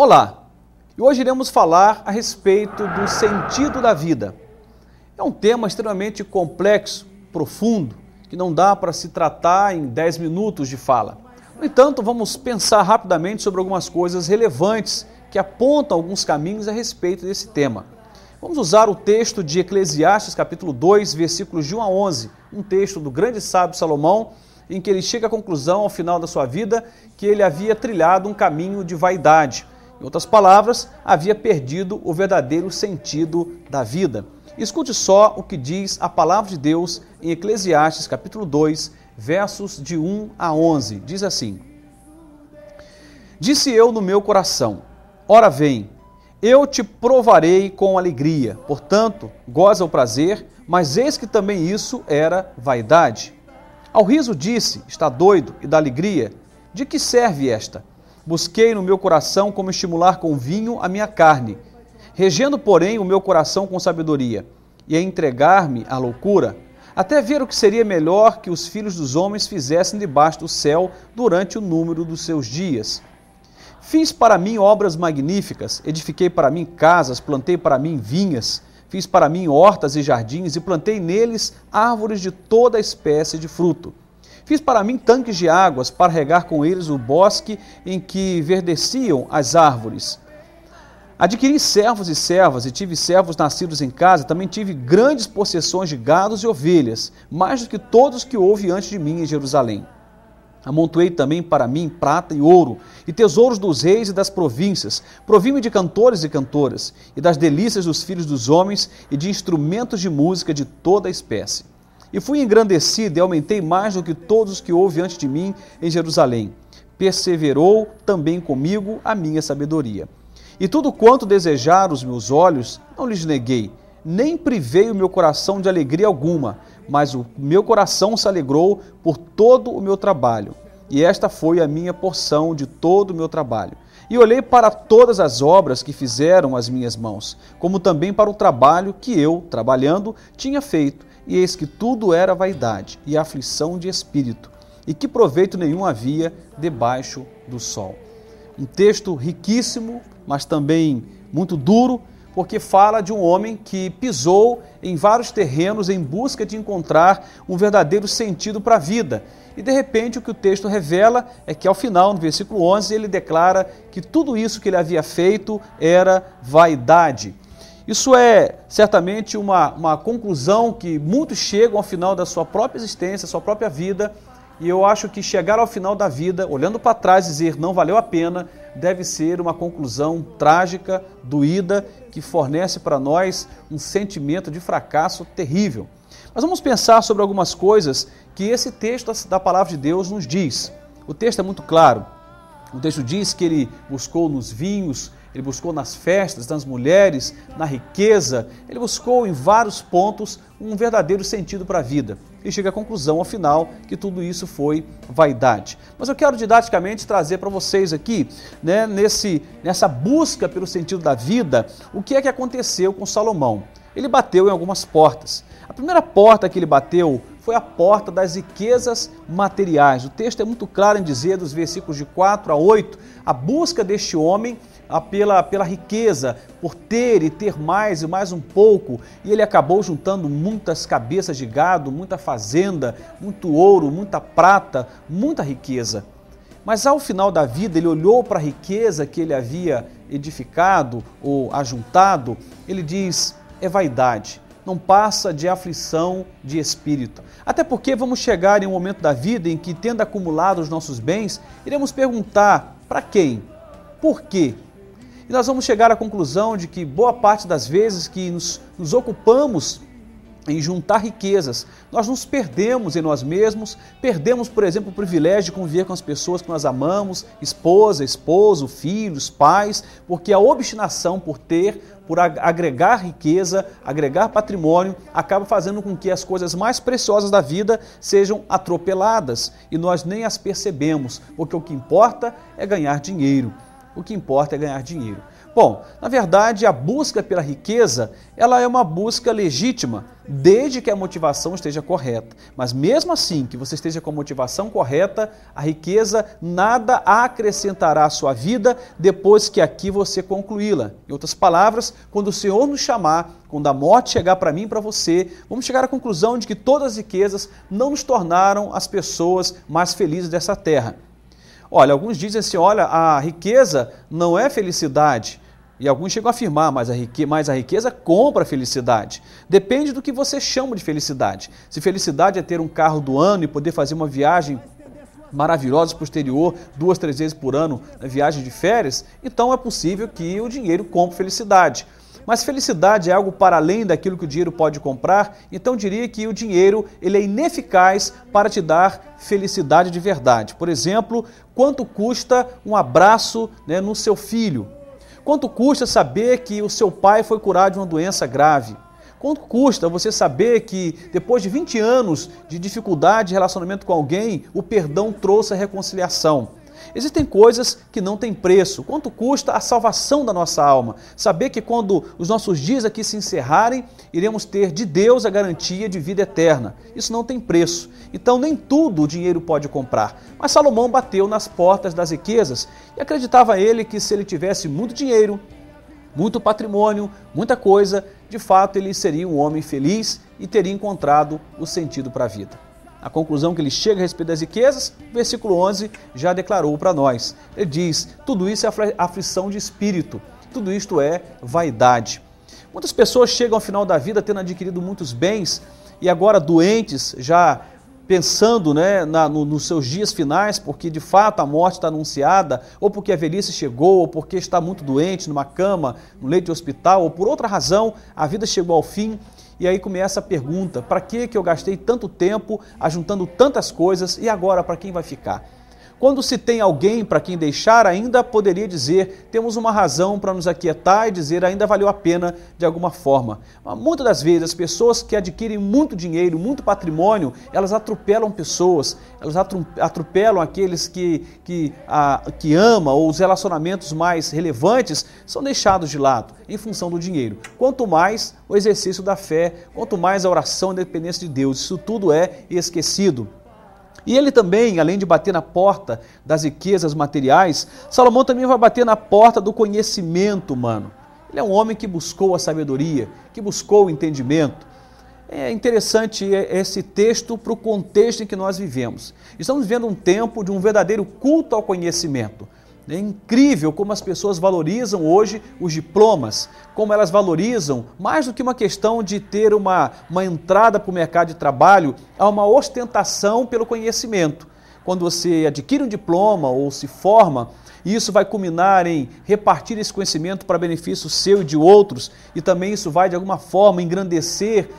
Olá, e hoje iremos falar a respeito do sentido da vida. É um tema extremamente complexo, profundo, que não dá para se tratar em 10 minutos de fala. No entanto, vamos pensar rapidamente sobre algumas coisas relevantes que apontam alguns caminhos a respeito desse tema. Vamos usar o texto de Eclesiastes, capítulo 2, versículos de 1 a 11, um texto do grande sábio Salomão, em que ele chega à conclusão, ao final da sua vida, que ele havia trilhado um caminho de vaidade. Em outras palavras, havia perdido o verdadeiro sentido da vida. Escute só o que diz a palavra de Deus em Eclesiastes, capítulo 2, versos de 1 a 11. Diz assim: Disse eu no meu coração, ora vem, eu te provarei com alegria, portanto, goza o prazer, mas eis que também isso era vaidade. Ao riso disse, está doido, e da alegria, de que serve esta? Busquei no meu coração como estimular com vinho a minha carne, regendo, porém, o meu coração com sabedoria, e a entregar-me à loucura, até ver o que seria melhor que os filhos dos homens fizessem debaixo do céu durante o número dos seus dias. Fiz para mim obras magníficas, edifiquei para mim casas, plantei para mim vinhas, fiz para mim hortas e jardins e plantei neles árvores de toda espécie de fruto. Fiz para mim tanques de águas para regar com eles o bosque em que verdeciam as árvores. Adquiri servos e servas e tive servos nascidos em casa, também tive grandes possessões de gados e ovelhas, mais do que todos que houve antes de mim em Jerusalém. Amontoei também para mim prata e ouro, e tesouros dos reis e das províncias, provi-me de cantores e cantoras, e das delícias dos filhos dos homens, e de instrumentos de música de toda espécie. E fui engrandecido e aumentei mais do que todos os que houve antes de mim em Jerusalém. Perseverou também comigo a minha sabedoria. E tudo quanto desejaram os meus olhos, não lhes neguei, nem privei o meu coração de alegria alguma, mas o meu coração se alegrou por todo o meu trabalho, e esta foi a minha porção de todo o meu trabalho. E olhei para todas as obras que fizeram as minhas mãos, como também para o trabalho que eu, trabalhando, tinha feito, e eis que tudo era vaidade e aflição de espírito, e que proveito nenhum havia debaixo do sol. Um texto riquíssimo, mas também muito duro, porque fala de um homem que pisou em vários terrenos em busca de encontrar um verdadeiro sentido para a vida. E de repente o que o texto revela é que ao final, no versículo 11, ele declara que tudo isso que ele havia feito era vaidade. Isso é certamente uma conclusão que muitos chegam ao final da sua própria existência, sua própria vida, e eu acho que chegar ao final da vida, olhando para trás e dizer não valeu a pena, deve ser uma conclusão trágica, doída, que fornece para nós um sentimento de fracasso terrível. Mas vamos pensar sobre algumas coisas que esse texto da palavra de Deus nos diz. O texto é muito claro. O texto diz que ele buscou nos vinhos, ele buscou nas festas, nas mulheres, na riqueza, ele buscou em vários pontos um verdadeiro sentido para a vida. E chega à conclusão, ao final, que tudo isso foi vaidade. Mas eu quero didaticamente trazer para vocês aqui, nessa busca pelo sentido da vida, o que é que aconteceu com Salomão. Ele bateu em algumas portas. A primeira porta que ele bateu foi a porta das riquezas materiais. O texto é muito claro em dizer, dos versículos de 4 a 8, a busca deste homem pela riqueza, por ter e ter mais e mais um pouco, e ele acabou juntando muitas cabeças de gado, muita fazenda, muito ouro, muita prata, muita riqueza. Mas ao final da vida ele olhou para a riqueza que ele havia edificado ou ajuntado, ele diz, é vaidade, não passa de aflição de espírito. Até porque vamos chegar em um momento da vida em que, tendo acumulado os nossos bens, iremos perguntar, para quem? Por quê? E nós vamos chegar à conclusão de que boa parte das vezes que nos ocupamos em juntar riquezas, nós nos perdemos em nós mesmos, perdemos, por exemplo, o privilégio de conviver com as pessoas que nós amamos, esposa, esposo, filhos, pais, porque a obstinação por ter, por agregar riqueza, agregar patrimônio, acaba fazendo com que as coisas mais preciosas da vida sejam atropeladas e nós nem as percebemos, porque o que importa é ganhar dinheiro. O que importa é ganhar dinheiro. Bom, na verdade, a busca pela riqueza, ela é uma busca legítima, desde que a motivação esteja correta. Mas mesmo assim, que você esteja com a motivação correta, a riqueza nada acrescentará à sua vida depois que aqui você concluí-la. Em outras palavras, quando o Senhor nos chamar, quando a morte chegar para mim e para você, vamos chegar à conclusão de que todas as riquezas não nos tornaram as pessoas mais felizes dessa terra. Olha, alguns dizem assim, olha, a riqueza não é felicidade. E alguns chegam a afirmar, mas a riqueza compra a felicidade. Depende do que você chama de felicidade. Se felicidade é ter um carro do ano e poder fazer uma viagem maravilhosa para o exterior 2, 3 vezes por ano, viagem de férias, então é possível que o dinheiro compre felicidade. Mas felicidade é algo para além daquilo que o dinheiro pode comprar, então eu diria que o dinheiro ele é ineficaz para te dar felicidade de verdade. Por exemplo, quanto custa um abraço, no seu filho? Quanto custa saber que o seu pai foi curado de uma doença grave? Quanto custa você saber que depois de 20 anos de dificuldade de relacionamento com alguém, o perdão trouxe a reconciliação? Existem coisas que não têm preço. Quanto custa a salvação da nossa alma? Saber que quando os nossos dias aqui se encerrarem, iremos ter de Deus a garantia de vida eterna. Isso não tem preço. Então nem tudo o dinheiro pode comprar. Mas Salomão bateu nas portas das riquezas e acreditava ele que se ele tivesse muito dinheiro, muito patrimônio, muita coisa, de fato ele seria um homem feliz e teria encontrado o sentido para a vida. A conclusão que ele chega a respeito das riquezas, versículo 11, já declarou para nós. Ele diz, tudo isso é aflição de espírito, tudo isto é vaidade. Muitas pessoas chegam ao final da vida tendo adquirido muitos bens e agora doentes, já pensando nos seus dias finais, porque de fato a morte está anunciada, ou porque a velhice chegou, ou porque está muito doente numa cama, no leito de hospital, ou por outra razão, a vida chegou ao fim. E aí começa a pergunta, para que eu gastei tanto tempo ajuntando tantas coisas e agora para quem vai ficar? Quando se tem alguém para quem deixar, ainda poderia dizer, temos uma razão para nos aquietar e dizer ainda valeu a pena de alguma forma. Mas muitas das vezes as pessoas que adquirem muito dinheiro, muito patrimônio, elas atropelam pessoas, elas atropelam aqueles que amam, ou os relacionamentos mais relevantes são deixados de lado em função do dinheiro. Quanto mais o exercício da fé, quanto mais a oração e a dependência de Deus, isso tudo é esquecido. E ele também, além de bater na porta das riquezas materiais, Salomão também vai bater na porta do conhecimento humano. Ele é um homem que buscou a sabedoria, que buscou o entendimento. É interessante esse texto para o contexto em que nós vivemos. Estamos vivendo um tempo de um verdadeiro culto ao conhecimento. É incrível como as pessoas valorizam hoje os diplomas, como elas valorizam, mais do que uma questão de ter uma entrada para o mercado de trabalho, há uma ostentação pelo conhecimento. Quando você adquire um diploma ou se forma, isso vai culminar em repartir esse conhecimento para benefício seu e de outros, e também isso vai de alguma forma engrandecer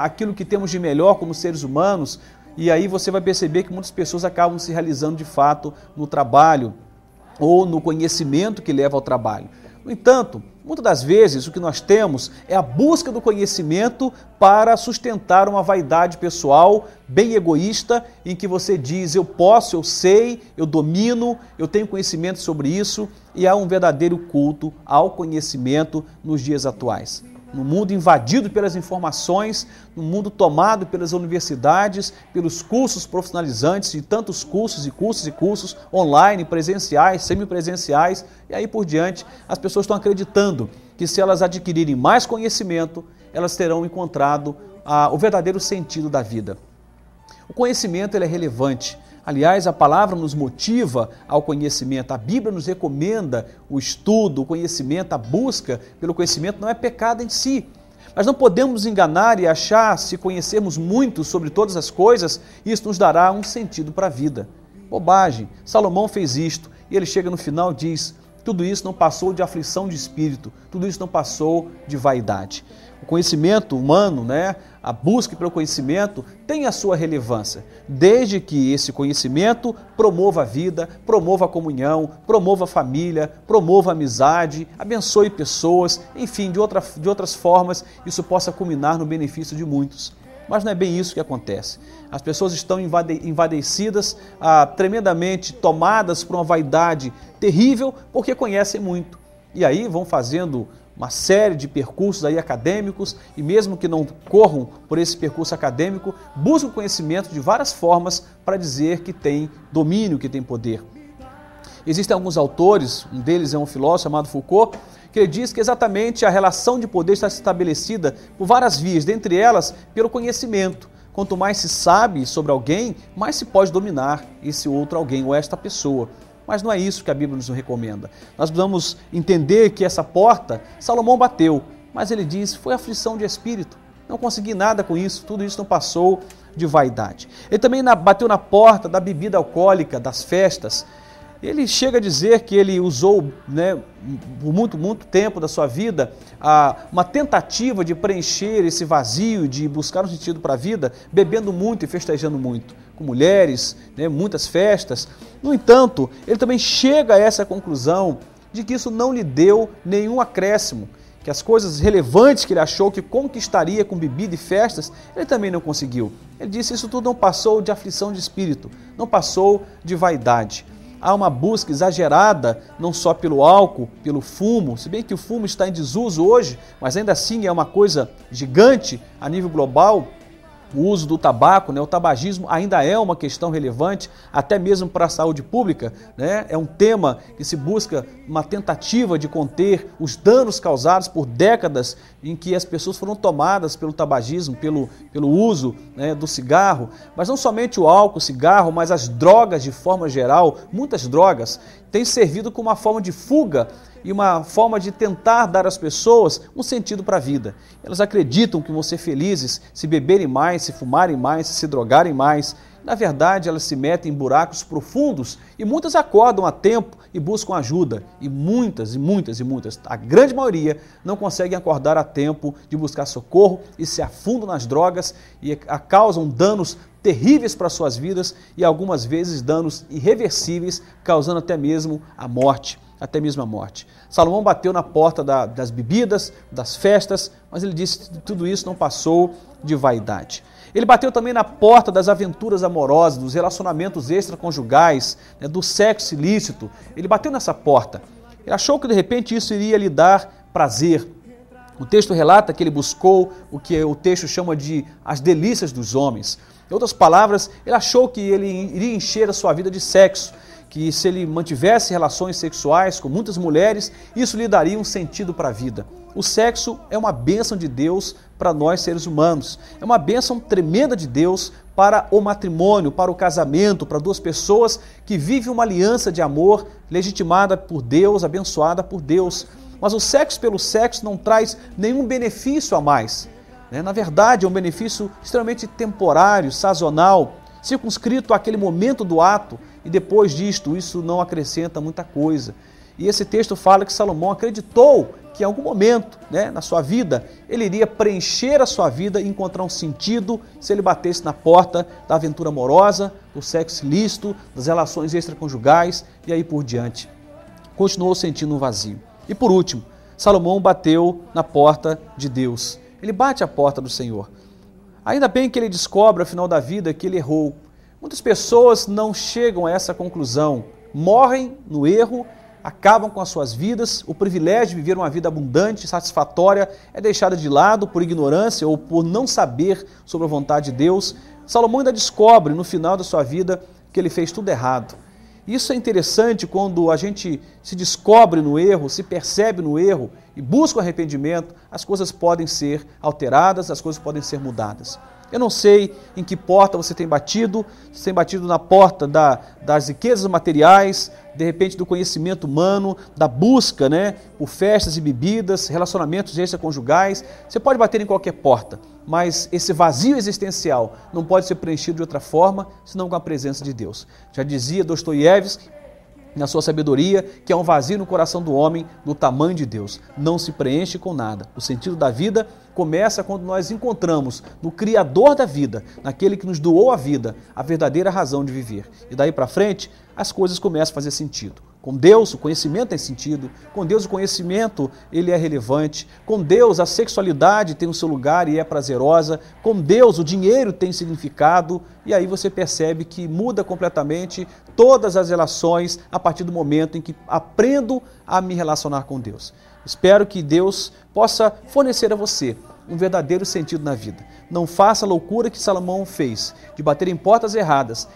aquilo que temos de melhor como seres humanos, e aí você vai perceber que muitas pessoas acabam se realizando de fato no trabalho, ou no conhecimento que leva ao trabalho. No entanto, muitas das vezes o que nós temos é a busca do conhecimento para sustentar uma vaidade pessoal bem egoísta, em que você diz, eu posso, eu sei, eu domino, eu tenho conhecimento sobre isso, e há um verdadeiro culto ao conhecimento nos dias atuais. No mundo invadido pelas informações, no mundo tomado pelas universidades, pelos cursos profissionalizantes, de tantos cursos e cursos e cursos online, presenciais, semipresenciais, e aí por diante, as pessoas estão acreditando que se elas adquirirem mais conhecimento, elas terão encontrado o verdadeiro sentido da vida. O conhecimento ele é relevante. Aliás, a palavra nos motiva ao conhecimento. A Bíblia nos recomenda o estudo, o conhecimento, a busca pelo conhecimento não é pecado em si. Mas não podemos nos enganar e achar, se conhecermos muito sobre todas as coisas, isso nos dará um sentido para a vida. Bobagem. Salomão fez isto e ele chega no final e diz, tudo isso não passou de aflição de espírito, tudo isso não passou de vaidade. O conhecimento humano, a busca pelo conhecimento tem a sua relevância, desde que esse conhecimento promova a vida, promova a comunhão, promova a família, promova a amizade, abençoe pessoas, enfim, de outras formas, isso possa culminar no benefício de muitos. Mas não é bem isso que acontece. As pessoas estão envadecidas, tremendamente tomadas por uma vaidade terrível, porque conhecem muito. e aí vão fazendo uma série de percursos aí acadêmicos e mesmo que não corram por esse percurso acadêmico, buscam conhecimento de várias formas para dizer que tem domínio, que tem poder. Existem alguns autores, um deles é um filósofo chamado Foucault, que ele diz que exatamente a relação de poder está estabelecida por várias vias, dentre elas pelo conhecimento. Quanto mais se sabe sobre alguém, mais se pode dominar esse outro alguém ou esta pessoa. Mas não é isso que a Bíblia nos recomenda. Nós precisamos entender que essa porta, Salomão bateu, mas ele diz, foi aflição de espírito. Não consegui nada com isso, tudo isso não passou de vaidade. Ele também bateu na porta da bebida alcoólica, das festas. Ele chega a dizer que ele usou, por muito tempo da sua vida, uma tentativa de preencher esse vazio, de buscar um sentido para a vida, bebendo muito e festejando muito, com mulheres, muitas festas. No entanto, ele também chega a essa conclusão de que isso não lhe deu nenhum acréscimo, que as coisas relevantes que ele achou que conquistaria com bebida e festas, ele também não conseguiu. Ele disse, isso tudo não passou de aflição de espírito, não passou de vaidade. Há uma busca exagerada, não só pelo álcool, pelo fumo, se bem que o fumo está em desuso hoje, mas ainda assim é uma coisa gigante a nível global. O uso do tabaco, o tabagismo ainda é uma questão relevante, até mesmo para a saúde pública. É um tema que se busca uma tentativa de conter os danos causados por décadas em que as pessoas foram tomadas pelo tabagismo, pelo uso do cigarro. Mas não somente o álcool, o cigarro, mas as drogas de forma geral, muitas drogas, têm servido como uma forma de fuga e uma forma de tentar dar às pessoas um sentido para a vida. Elas acreditam que vão ser felizes se beberem mais, se fumarem mais, se drogarem mais. Na verdade, elas se metem em buracos profundos e muitas acordam a tempo e buscam ajuda. E muitas, a grande maioria, não conseguem acordar a tempo de buscar socorro e se afundam nas drogas e causam danos terríveis para suas vidas e algumas vezes danos irreversíveis, causando até mesmo a morte. Salomão bateu na porta das bebidas, das festas, mas ele disse que tudo isso não passou de vaidade. Ele bateu também na porta das aventuras amorosas, dos relacionamentos extraconjugais, do sexo ilícito. Ele bateu nessa porta. Ele achou que de repente isso iria lhe dar prazer. O texto relata que ele buscou o que o texto chama de as delícias dos homens. Em outras palavras, ele achou que ele iria encher a sua vida de sexo, que se ele mantivesse relações sexuais com muitas mulheres, isso lhe daria um sentido para a vida. O sexo é uma bênção de Deus para nós seres humanos. É uma bênção tremenda de Deus para o matrimônio, para o casamento, para duas pessoas que vivem uma aliança de amor legitimada por Deus, abençoada por Deus. Mas o sexo pelo sexo não traz nenhum benefício a mais. Na verdade, é um benefício extremamente temporário, sazonal, circunscrito àquele momento do ato, e depois disto, isso não acrescenta muita coisa. E esse texto fala que Salomão acreditou que em algum momento, na sua vida, ele iria preencher a sua vida e encontrar um sentido se ele batesse na porta da aventura amorosa, do sexo ilícito, das relações extraconjugais e aí por diante. Continuou sentindo um vazio. E por último, Salomão bateu na porta de Deus. Ele bate a porta do Senhor. Ainda bem que ele descobre ao final da vida que ele errou. Muitas pessoas não chegam a essa conclusão, morrem no erro, acabam com as suas vidas, o privilégio de viver uma vida abundante, satisfatória, é deixado de lado por ignorância ou por não saber sobre a vontade de Deus. Salomão ainda descobre no final da sua vida que ele fez tudo errado. Isso é interessante quando a gente se descobre no erro, se percebe no erro e busca o arrependimento, as coisas podem ser alteradas, as coisas podem ser mudadas. Eu não sei em que porta você tem batido, se tem batido na porta das riquezas materiais, de repente do conhecimento humano, da busca por festas e bebidas, relacionamentos extraconjugais. Você pode bater em qualquer porta, mas esse vazio existencial não pode ser preenchido de outra forma, senão com a presença de Deus. Já dizia Dostoiévski, na sua sabedoria, que é um vazio no coração do homem do tamanho de Deus. Não se preenche com nada. O sentido da vida começa quando nós encontramos no Criador da vida, naquele que nos doou a vida, a verdadeira razão de viver. E daí para frente, as coisas começam a fazer sentido. Com Deus, o conhecimento tem sentido. Com Deus, o conhecimento ele é relevante. Com Deus, a sexualidade tem o seu lugar e é prazerosa. Com Deus, o dinheiro tem significado. E aí você percebe que muda completamente todas as relações a partir do momento em que aprendo a me relacionar com Deus. Espero que Deus possa fornecer a você um verdadeiro sentido na vida. Não faça a loucura que Salomão fez, de bater em portas erradas